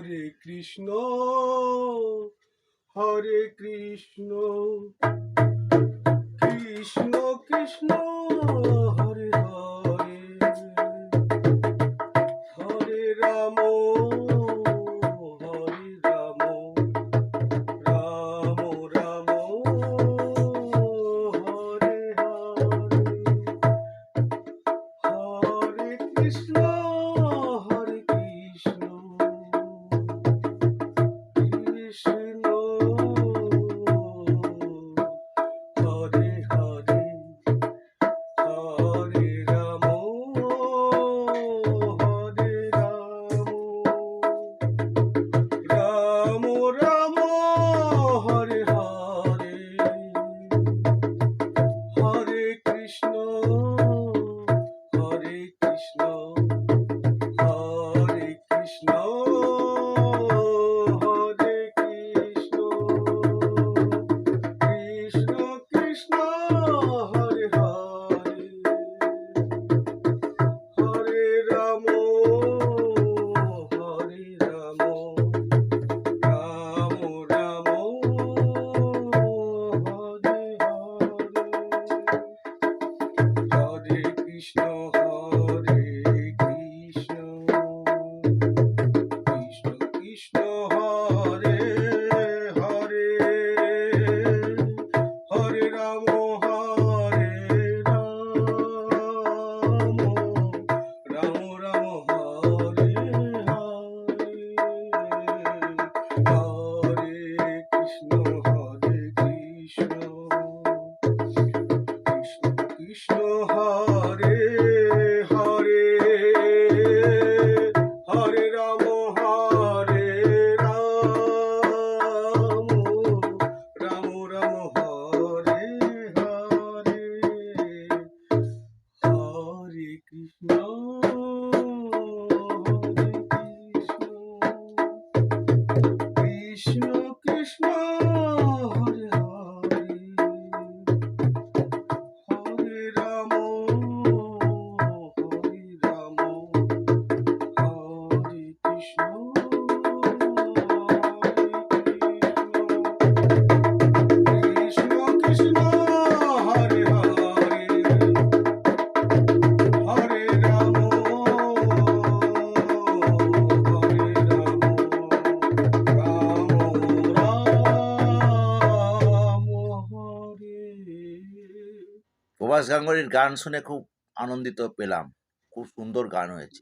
হরে কৃষ্ণ হরে কৃষ্ণ কৃষ্ণ কৃষ্ণ হরে হরে হরে রাম হরে রাম রাম রাম হরে হরে হরে কৃষ্ণ হরে কৃষ্ণ কৃষ্ণ হরে হরে হরে রাম হরে রাম রাম রাম হরে হরে হরে কৃষ্ণ হরে কৃষ্ণ হরে কৃষ্ণ হরে কৃষ্ণ কৃষ্ণ কৃষ্ণ হরে হরে হরে রাম হরে রাম রাম রাম হরে হরে হরে কৃষ্ণ হরে কৃষ্ণ কৃষ্ণ কৃষ্ণ হরে হরে হরে রাম হরে রাম রাম রাম হরে হরে হরে কৃষ্ণ হরে কৃষ্ণ কৃষ্ণ কৃষ্ণ হরে হরে হরে রাম হরে রাম রাম রাম হরে হরে হরে কৃষ্ণ হরে কৃষ্ণ কৃষ্ণ কৃষ্ণ হরে হরে হরে রাম হরে রাম হরে কৃষ্ণ কৃষ্ণ কৃষ্ণ হরে হরে হরে রাম হরে রাম রাম রাম হরে। প্রভাস গাঙ্গুলির গান শুনে খুব আনন্দিত পেলাম। খুব সুন্দর গান হয়েছে।